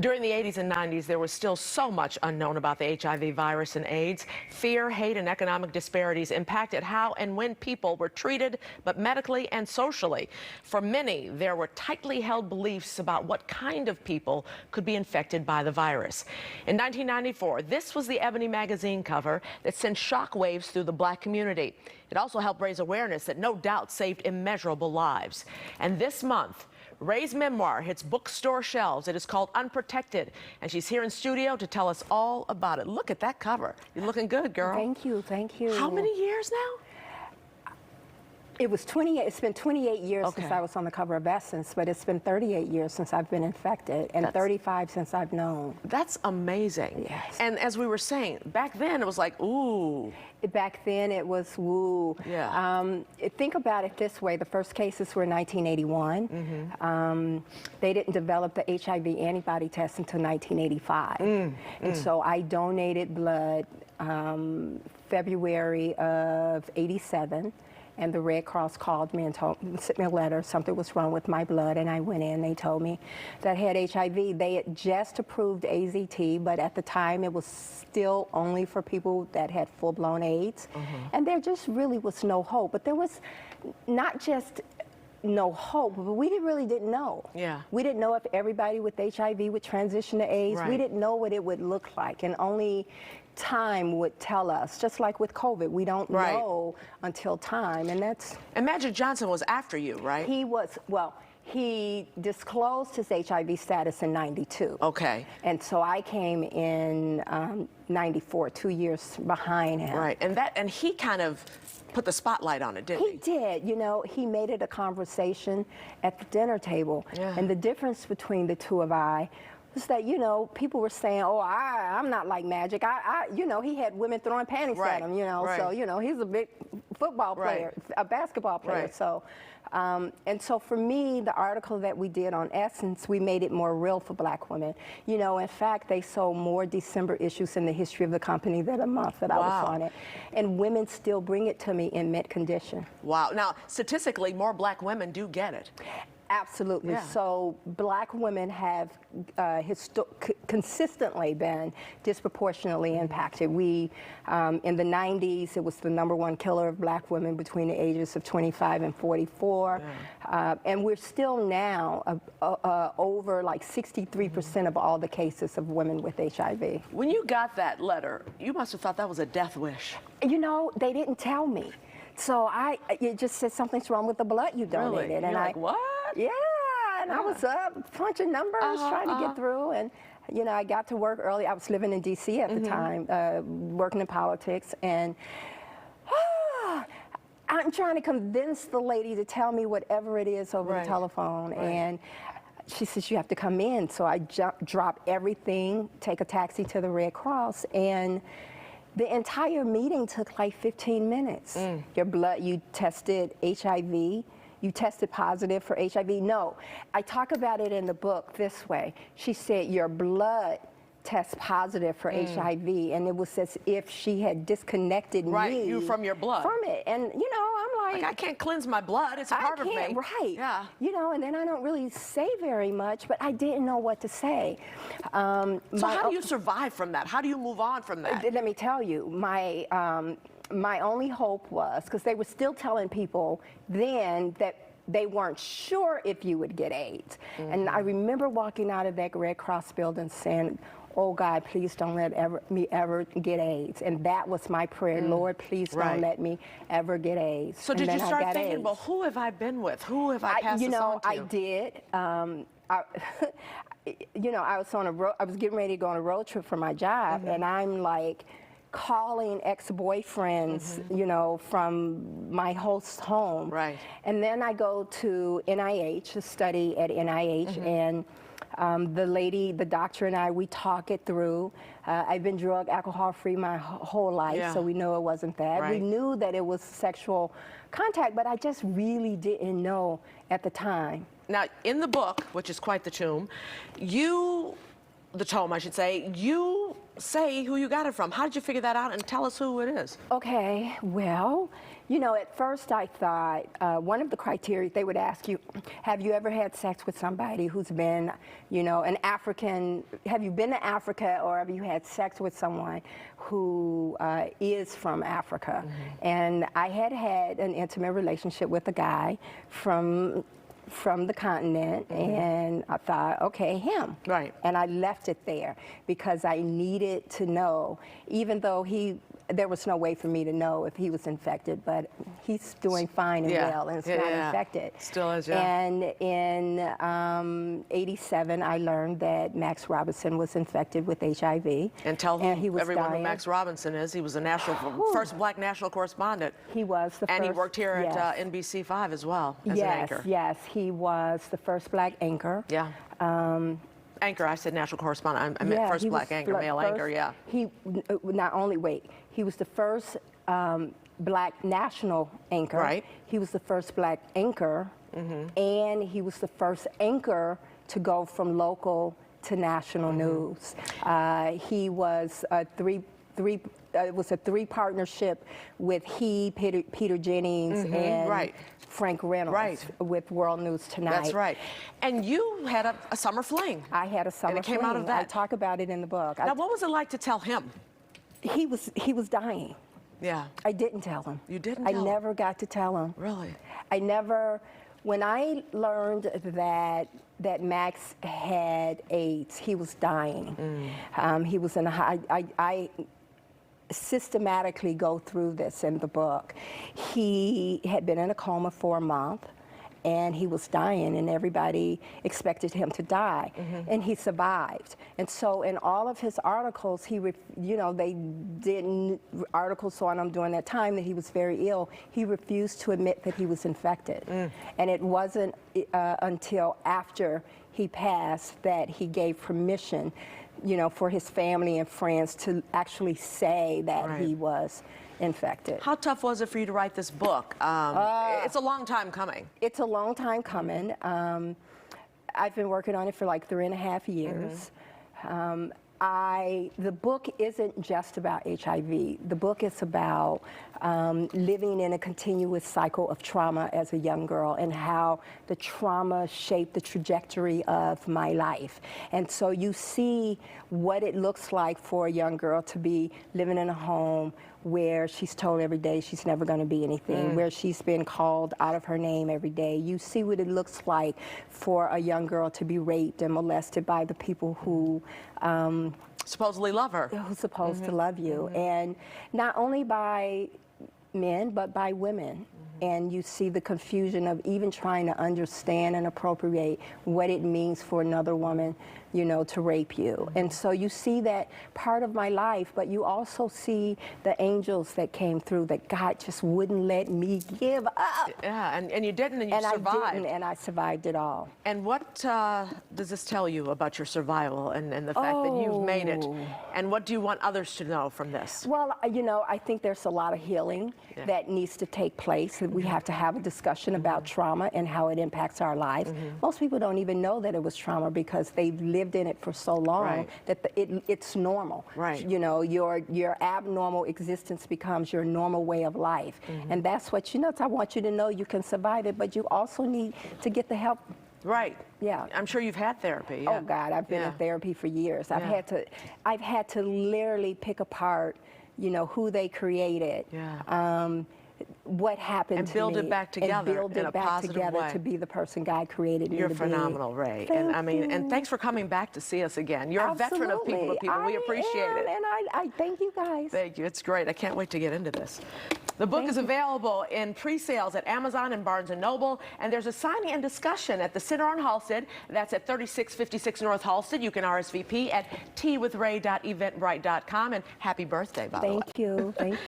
During the 80s and 90s, there was still so much unknown about the HIV virus and AIDS. Fear, hate, and economic disparities impacted how and when people were treated, but medically and socially. For many, there were tightly held beliefs about what kind of people could be infected by the virus. In 1994, this was the Ebony magazine cover that sent shockwaves through the Black community. It also helped raise awareness that no doubt saved immeasurable lives. And this month, Ray's memoir hits bookstore shelves. It is called Unprotected, and she's here in studio to tell us all about it. Look at that cover. You're looking good, girl. Thank you, thank you. How many years now? It was 28, it's been 28 years since I was on the cover of Essence, but it's been 38 years since I've been infected, and 35 since I've known. That's amazing. Yes. And as we were saying, back then it was like, ooh. Back then it was woo. Yeah. Think about it this way, the first cases were in 1981. Mm-hmm. They didn't develop the HIV antibody test until 1985. And so I donated blood February of '87. And the Red Cross called me and sent me a letter, something was wrong with my blood, and I went in, they told me that I had HIV. They had just approved AZT, but at the time it was still only for people that had full-blown AIDS. And there just really was no hope. But there was not just no hope, but we really didn't know. Yeah. We didn't know if everybody with HIV would transition to AIDS. Right. We didn't know what it would look like, and only time would tell us. Just like with COVID, we don't know until time, and that's... And Magic Johnson was after you, right? He was, well, he disclosed his HIV status in '92. Okay. And so I came in '94, 2 years behind him. Right, and he kind of put the spotlight on it, didn't he? He did. You know, he made it a conversation at the dinner table. Yeah. And the difference between the two of I was that, you know, people were saying, oh, I'm not like Magic. You know, he had women throwing panties at him, you know. So, you know, he's a big football player, a basketball player. So, and so for me, the article that we did on Essence, we made it more real for Black women. You know, in fact, they sold more December issues in the history of the company than a month that I was on it. And women still bring it to me in mint condition. Wow. Now, statistically, more Black women do get it. Absolutely. Yeah. So Black women have consistently been disproportionately impacted. We, in the '90s, it was the #1 killer of Black women between the ages of 25 and 44. Yeah. And we're still now over like 63% of all the cases of women with HIV. When you got that letter, you must have thought that was a death wish. You know, they didn't tell me. So it just said something's wrong with the blood you donated. Really? And you're like, what? Yeah, and I was up punching numbers, trying to get through, and you know, I got to work early. I was living in D.C. at the time, working in politics, and I'm trying to convince the lady to tell me whatever it is over the telephone, and she says, you have to come in. So I drop everything, take a taxi to the Red Cross, and the entire meeting took like 15 minutes. Your blood, you tested HIV, you tested positive for HIV. No, I talk about it in the book this way. She said, your blood tests positive for HIV, and it was as if she had disconnected me you from your blood. From it, and you know, I'm like, I can't cleanse my blood, it's a part of me. Right, yeah. You know, and then I don't really say very much, but I didn't know what to say. So how do you survive from that? How do you move on from that? Let me tell you, my only hope was, because they were still telling people then that they weren't sure if you would get AIDS. And I remember walking out of that Red Cross building saying, oh God, please don't let me ever get AIDS. And that was my prayer. Lord, please don't let me ever get AIDS. So did you start thinking, well, who have I been with? Who have I passed this on to? I did. You know, I was getting ready to go on a road trip for my job, and I'm like calling ex-boyfriends, you know, from my host home. Right. And then I go to NIH, to study at NIH, and the doctor and I, we talk it through. I've been drug, alcohol-free my whole life, so we know it wasn't that. We knew that it was sexual contact, but I just really didn't know at the time. Now, in the book, which is quite the tome, the tome, I should say, you say who you got it from. How did you figure that out, and tell us who it is? Okay, well, You know, at first I thought one of the criteria they would ask you, have you ever had sex with somebody who's been, you know, an African, have you been to Africa, or have you had sex with someone who is from Africa? And I had had an intimate relationship with a guy from the continent, and I thought, okay, him. Right. And I left it there because I needed to know, even though there was no way for me to know if he was infected, but he's doing fine and well, and it's not infected. Still is, yeah. And in '87, I learned that Max Robinson was infected with HIV. And tell everyone dying. Who Max Robinson is. He was the first black national correspondent. He was the first. And he worked here at NBC5 as well as an anchor. Yes, he was the first black anchor. Yeah. Anchor, I said national correspondent. I meant first black anchor, male anchor, yeah. He not only, he was the first black national anchor. Right. He was the first black anchor, and he was the first anchor to go from local to national news. He was it was a three partnership with Peter Jennings, and Frank Reynolds with World News Tonight. That's right. And you had a summer fling. I had a summer fling. And it came out of that. I talk about it in the book. Now, what was it like to tell him? He was dying. Yeah. I didn't tell him. You didn't tell him? I never got to tell him. Really? I never, when I learned that Max had AIDS, he was dying. He was in I systematically go through this in the book. He had been in a coma for a month, and he was dying, and everybody expected him to die, and he survived. And so in all of his articles, they did articles on him during that time that he was very ill. He refused to admit that he was infected. And it wasn't until after he passed that he gave permission, for his family and friends to actually say that he was infected. How tough was it for you to write this book? It's a long time coming. It's a long time coming. I've been working on it for like 3.5 years. The book isn't just about HIV. The book is about living in a continuous cycle of trauma as a young girl, and how the trauma shaped the trajectory of my life. And so you see what it looks like for a young girl to be living in a home where she's told every day she's never going to be anything, where she's been called out of her name every day. You see what it looks like for a young girl to be raped and molested by the people who supposedly love her. Who's supposed to love you. And not only by men, but by women. And you see the confusion of even trying to understand and appropriate what it means for another woman, to rape you. And so you see that part of my life, but you also see the angels that came through, that God just wouldn't let me give up. Yeah, and you didn't, and you survived. I didn't, and I survived it all. And what does this tell you about your survival and the fact that you've made it? And what do you want others to know from this? Well, I think there's a lot of healing that needs to take place. We have to have a discussion about trauma and how it impacts our lives. Most people don't even know that it was trauma because they've lived in it for so long that it's normal. Right. Your abnormal existence becomes your normal way of life. And that's what I want you to know you can survive it, but you also need to get the help. Right. Yeah. I'm sure you've had therapy. Oh God, I've been in therapy for years. I've had to literally pick apart, who they created. Yeah. What happened to me. And build it back together. And build it back together to be the person God created me to be. You're phenomenal, Ray. And thanks for coming back to see us again. You're a veteran of People to People. We appreciate it. And I thank you guys. Thank you. It's great. I can't wait to get into this. The book is available in pre-sales at Amazon and Barnes & Noble, and there's a signing and discussion at the Center on Halsted. That's at 3656 North Halsted. You can RSVP at teawithray.eventbrite.com, and happy birthday, by the way. Thank you. Thank you.